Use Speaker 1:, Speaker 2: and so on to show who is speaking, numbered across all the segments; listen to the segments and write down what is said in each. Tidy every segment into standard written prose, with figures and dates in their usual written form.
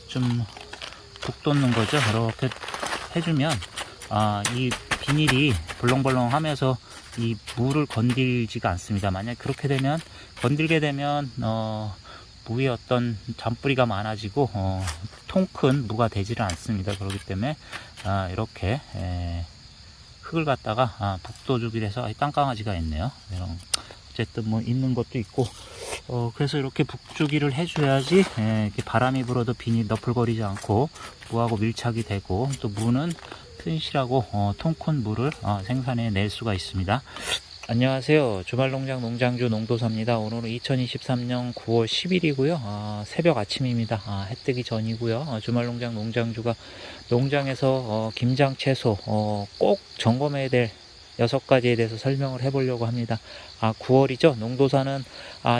Speaker 1: 좀 북돋는 거죠. 이렇게 해주면 이 비닐이 벌렁벌렁 하면서 이 무를 건들지가 않습니다. 만약 그렇게 되면 건들게 되면 무에 어떤 잔뿌리가 많아지고 통 큰 무가 되지를 않습니다. 그렇기 때문에 이렇게 흙을 갖다가 북돋주기를 해서 땅강아지가 있네요. 이런 어쨌든 뭐 있는 것도 있고 그래서 이렇게 북주기를 해줘야지 이렇게 바람이 불어도 비닐 너풀거리지 않고 무하고 밀착이 되고 또 무는 튼실하고 통 큰 무를 생산해 낼 수가 있습니다. 안녕하세요. 주말농장 농장주 농도사입니다. 오늘은 2023년 9월 10일이고요. 새벽 아침입니다. 해 뜨기 전이고요. 주말농장 농장주가 농장에서 김장 채소 꼭 점검해야 될 6가지에 대해서 설명을 해보려고 합니다. 9월이죠. 농도사는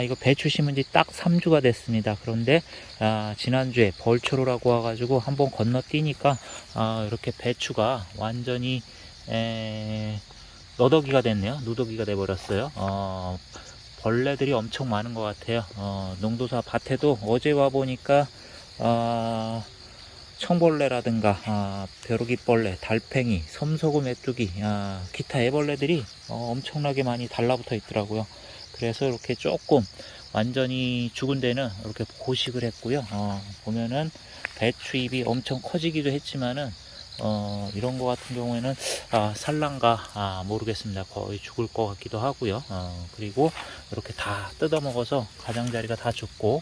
Speaker 1: 이거 배추 심은 지 딱 3주가 됐습니다. 그런데 지난주에 벌초로라고 와가지고 한번 건너뛰니까 이렇게 배추가 완전히 너더기가 됐네요. 누더기가 돼버렸어요. 벌레들이 엄청 많은 것 같아요. 농도사 밭에도 어제 와보니까 청벌레라든가 벼룩이벌레, 달팽이, 섬소구 메뚜기, 기타 애벌레들이 엄청나게 많이 달라붙어 있더라고요. 그래서 이렇게 조금 완전히 죽은 데는 이렇게 고식을 했고요. 보면은 배추잎이 엄청 커지기도 했지만은 이런 거 같은 경우에는 살란가 모르겠습니다. 거의 죽을 것 같기도 하고요. 그리고 이렇게 다 뜯어 먹어서 가장자리가 다 죽고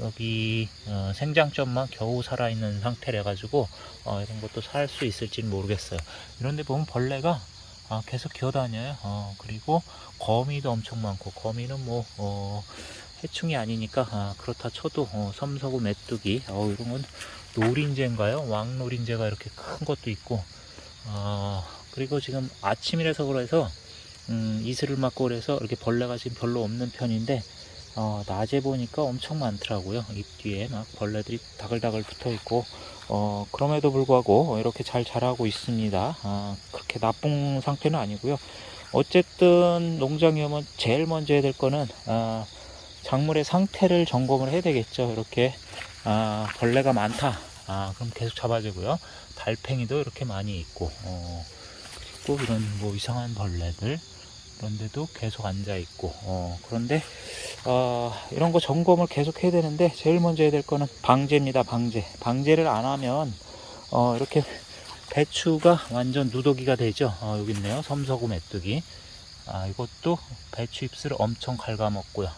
Speaker 1: 여기 생장점만 겨우 살아있는 상태래 가지고 이런 것도 살 수 있을지는 모르겠어요. 이런데 보면 벌레가 계속 기어다녀요. 그리고 거미도 엄청 많고, 거미는 뭐 해충이 아니니까 그렇다 쳐도 섬서구 메뚜기 이런 건 노린재인가요? 왕노린재가 이렇게 큰 것도 있고 그리고 지금 아침이라서 그래서 이슬을 맞고 그래서 이렇게 벌레가 지금 별로 없는 편인데 낮에 보니까 엄청 많더라고요. 잎 뒤에 막 벌레들이 다글다글 붙어 있고 그럼에도 불구하고 이렇게 잘 자라고 있습니다. 그렇게 나쁜 상태는 아니고요. 어쨌든 농장에 오면 제일 먼저 해야 될 거는 작물의 상태를 점검을 해야 되겠죠. 이렇게 벌레가 많다. 그럼 계속 잡아주고요. 달팽이도 이렇게 많이 있고 그리고 이런 뭐 이상한 벌레들 그런데도 계속 앉아 있고 그런데 이런 거 점검을 계속 해야 되는데 제일 먼저 해야 될 거는 방제입니다. 방제를 안 하면 이렇게 배추가 완전 누더기가 되죠. 여기 있네요. 섬서구 메뚜기. 이것도 배추 잎을 엄청 갉아먹고요.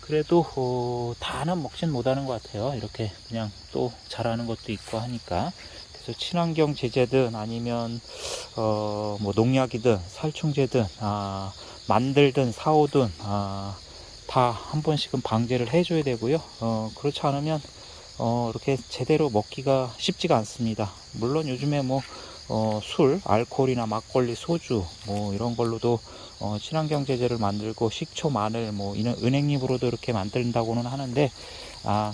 Speaker 1: 그래도 다는 먹진 못하는 것 같아요. 이렇게 그냥 또 자라는 것도 있고 하니까. 그래서 친환경 제재든 아니면 뭐 농약이든 살충제든 만들든 사오든 다 한 번씩은 방제를 해줘야 되고요. 그렇지 않으면 이렇게 제대로 먹기가 쉽지가 않습니다. 물론 요즘에 뭐 술, 알코올이나 막걸리, 소주 뭐 이런 걸로도 친환경 제재를 만들고 식초, 마늘 뭐 이런 은행잎으로도 이렇게 만든다고는 하는데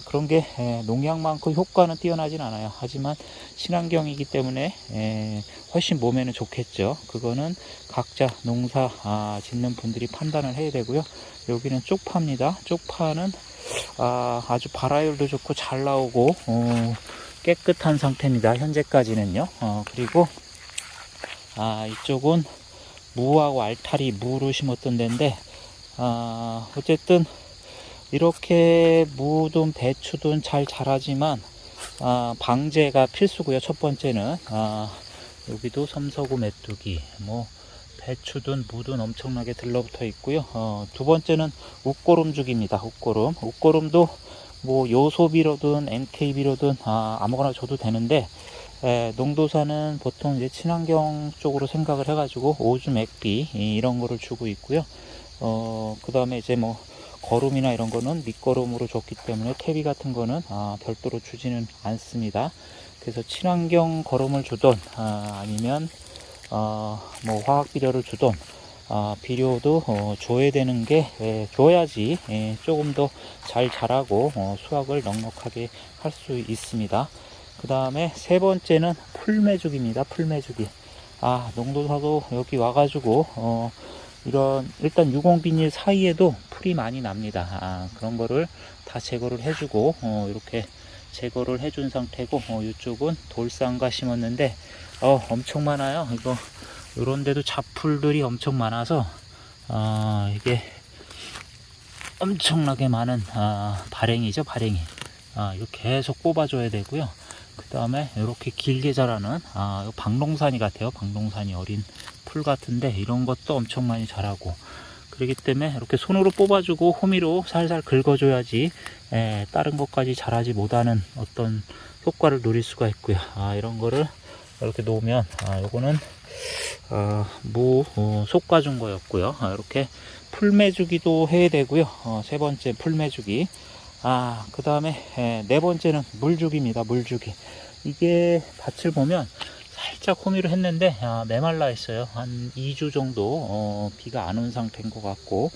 Speaker 1: 그런 게 농약만큼 효과는 뛰어나진 않아요. 하지만 친환경이기 때문에 훨씬 몸에는 좋겠죠. 그거는 각자 농사 짓는 분들이 판단을 해야 되고요. 여기는 쪽파입니다. 쪽파는 아주 발화율도 좋고 잘 나오고 깨끗한 상태입니다. 현재까지는요. 그리고 이쪽은 무하고 알타리 무를 심었던 데인데 어쨌든 이렇게 무든 배추든 잘 자라지만 방제가 필수고요. 첫 번째는 여기도 섬서구 메뚜기 뭐 배추든 무든 엄청나게 들러붙어 있고요. 두 번째는 웃고름죽입니다. 웃고름도 뭐 요소비료든 NK비료든 아무거나 줘도 되는데 농도사는 보통 이제 친환경 쪽으로 생각을 해가지고 오줌 액비 이런 거를 주고 있고요. 그 다음에 이제 뭐 거름이나 이런 거는 밑거름으로 줬기 때문에 퇴비 같은 거는 별도로 주지는 않습니다. 그래서 친환경 거름을 주던 아니면 뭐 화학 비료를 주던 비료도 줘야 되는 게 줘야지 조금 더 잘 자라고 수확을 넉넉하게 할 수 있습니다. 그 다음에 세 번째는 풀매죽입니다. 풀매죽이 농도사도 여기 와가지고 이런 일단 유공비닐 사이에도 풀이 많이 납니다. 그런 거를 다 제거를 해주고 이렇게 제거를 해준 상태고, 이쪽은 돌상가 심었는데 엄청 많아요. 이거 이런 데도 잡풀들이 엄청 많아서 이게 엄청나게 많은 발행이죠. 발행이 이거 계속 뽑아줘야 되고요. 그 다음에 이렇게 길게 자라는 이거 박농산이 같아요. 박농산이 어린 풀 같은데 이런 것도 엄청 많이 자라고, 그렇기 때문에 이렇게 손으로 뽑아주고 호미로 살살 긁어줘야지 다른 것까지 자라지 못하는 어떤 효과를 누릴 수가 있고요. 이런 거를 이렇게 놓으면 요거는 무 솎아준 거였고요. 이렇게 풀매주기도 해야 되고요. 세 번째 풀매주기. 그 다음에 네 번째는 물주기입니다. 물주기. 이게 밭을 보면 살짝 호미를 했는데 메말라 있어요. 한 2주 정도 비가 안 온 상태인 것 같고,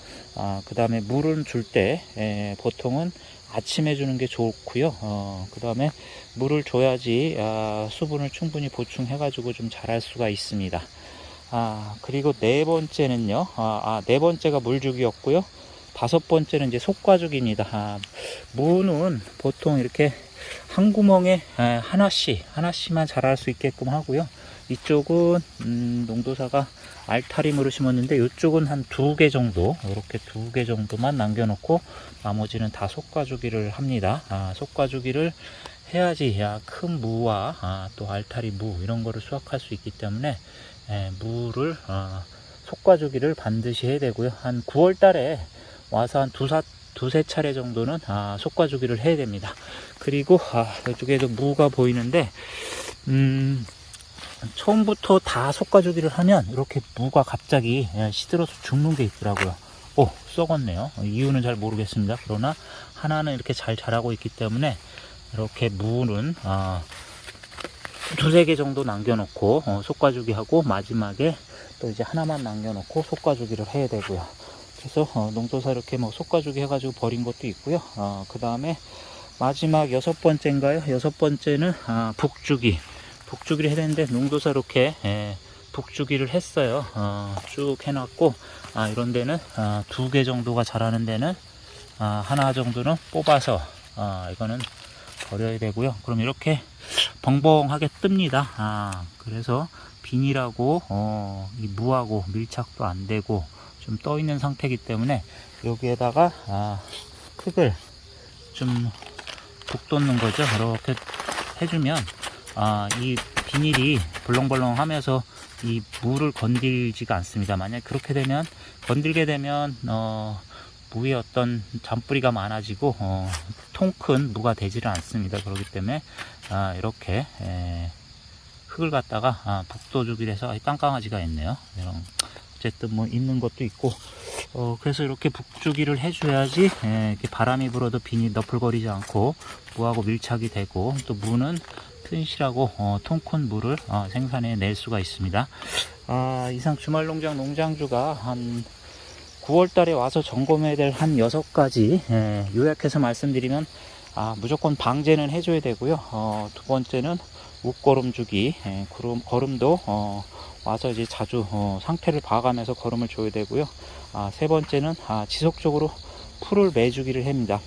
Speaker 1: 그 다음에 물은 줄 때 보통은 아침에 주는 게 좋고요. 그 다음에 물을 줘야지 수분을 충분히 보충해 가지고 좀 자랄 수가 있습니다. 그리고 네 번째는요. 네 번째가 물주기였고요. 다섯 번째는 이제 솎아주기입니다. 무는 보통 이렇게 한 구멍에 하나씩만 자랄 수 있게끔 하고요. 이쪽은 농도사가 알타림으로 심었는데 이쪽은 한 2개 정도, 이렇게 2개 정도만 남겨놓고 나머지는 다 솎아주기를 합니다. 솎아주기를 해야지 큰 무와 또 알타리 무 이런 거를 수확할 수 있기 때문에 무를 솎아주기를 반드시 해야 되고요. 한 9월 달에 와서 한 두세 차례 정도는 솎아주기를 해야 됩니다. 그리고 이쪽에도 무가 보이는데 처음부터 다 솎아주기를 하면 이렇게 무가 갑자기 시들어서 죽는 게 있더라고요. 썩었네요. 이유는 잘 모르겠습니다. 그러나 하나는 이렇게 잘 자라고 있기 때문에 이렇게 무는 두세 개 정도 남겨놓고 솎아주기 하고, 마지막에 또 이제 하나만 남겨놓고 솎아주기를 해야 되고요. 그래서 농도사 이렇게 솎아주기 해가지고 버린 것도 있고요. 그 다음에 마지막 여섯 번째인가요? 여섯 번째는 북주기를 해야 되는데 농도사 이렇게 북주기를 했어요. 쭉 해놨고, 이런 데는 2개 정도가 자라는 데는 하나 정도는 뽑아서 이거는 버려야 되고요. 그럼 이렇게 벙벙하게 뜹니다. 그래서 비닐하고 이 무하고 밀착도 안 되고 좀 떠 있는 상태이기 때문에 여기에다가 흙을 좀 북돋는 거죠. 이렇게 해주면 이 비닐이 벌렁벌렁 하면서 이 무를 건들지가 않습니다. 만약 그렇게 되면, 건들게 되면 무에 어떤 잔뿌리가 많아지고 통 큰 무가 되지를 않습니다. 그렇기 때문에 이렇게 흙을 갖다가 북돋주기를 해서 깡깡하지가 있네요. 이런 어쨌든 있는 것도 있고, 그래서 이렇게 북주기를 해줘야지 이렇게 바람이 불어도 비닐 너풀거리지 않고 무하고 밀착이 되고, 또 무는 튼실하고 통 큰 무를 생산해 낼 수가 있습니다. 이상 주말농장 농장주가 한 9월 달에 와서 점검해야 될 한 6가지 요약해서 말씀드리면, 무조건 방제는 해줘야 되고요. 두 번째는 웃거름 주기, 거름도 와서 이제 자주 상태를 봐가면서 거름을 줘야 되고요. 세 번째는 지속적으로 풀을 매주기를 합니다.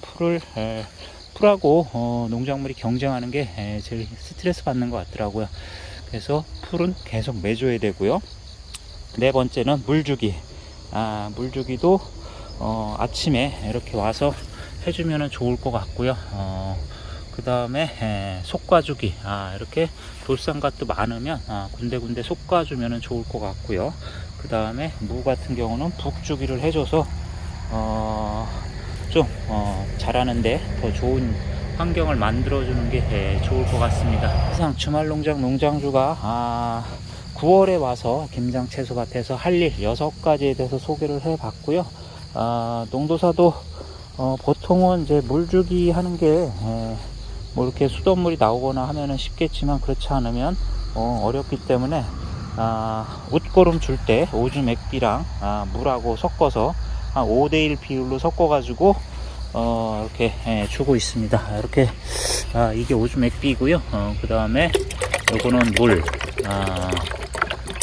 Speaker 1: 풀하고 농작물이 경쟁하는 게 제일 스트레스 받는 것 같더라고요. 그래서 풀은 계속 매줘야 되고요. 네 번째는 물주기. 물주기도 아침에 이렇게 와서 해주면 좋을 것 같고요. 그 다음에 솎아주기, 이렇게 돌산갓도 많으면 군데군데 솎아주면 좋을 것 같고요. 그 다음에 무 같은 경우는 북주기를 해줘서 좀 자라는데 더 좋은 환경을 만들어주는 게 좋을 것 같습니다. 이상 주말농장 농장주가 9월에 와서 김장채소밭에서 할 일 6가지에 대해서 소개를 해봤고요. 농도사도 보통은 이제 물주기 하는 게 이렇게 수돗물이 나오거나 하면은 쉽겠지만, 그렇지 않으면 어렵기 때문에 웃거름 줄 때 오줌 액비랑 물하고 섞어서 한 5대1 비율로 섞어 가지고 이렇게 주고 있습니다. 이렇게 이게 오줌 액비고요. 그 다음에 요거는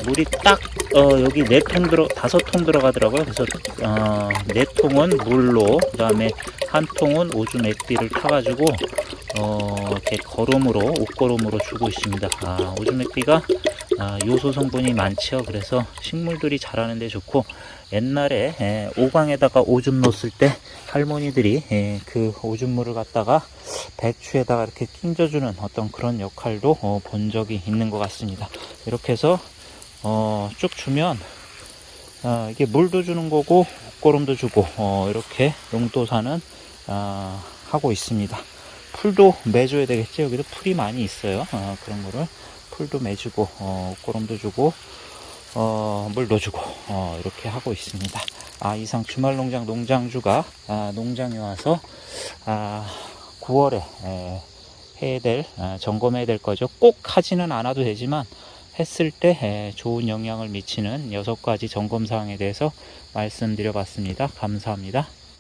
Speaker 1: 물이 딱 여기 5통 들어가더라고요. 그래서 4통은 물로, 그 다음에 1통은 오줌 액비를 타가지고 이렇게 거름으로, 옷거름으로 주고 있습니다. 오줌 액비가 요소 성분이 많죠. 그래서 식물들이 자라는데 좋고, 옛날에 오강에다가 오줌 넣었을 때 할머니들이 그 오줌물을 갖다가 배추에다가 이렇게 끼얹어주는 어떤 그런 역할도 본 적이 있는 것 같습니다. 이렇게 해서 쭉 주면 이게 물도 주는 거고 옷거름도 주고 이렇게 용도사는 하고 있습니다. 풀도 매줘야 되겠죠. 여기도 풀이 많이 있어요. 그런 거를 풀도 매주고 옷거름도 주고 물도 주고 이렇게 하고 있습니다. 이상 주말농장 농장주가 농장에 와서 9월에 해야 될 점검해야 될 거죠. 꼭 하지는 않아도 되지만 했을 때 좋은 영향을 미치는 6가지 점검사항에 대해서 말씀드려 봤습니다. 감사합니다.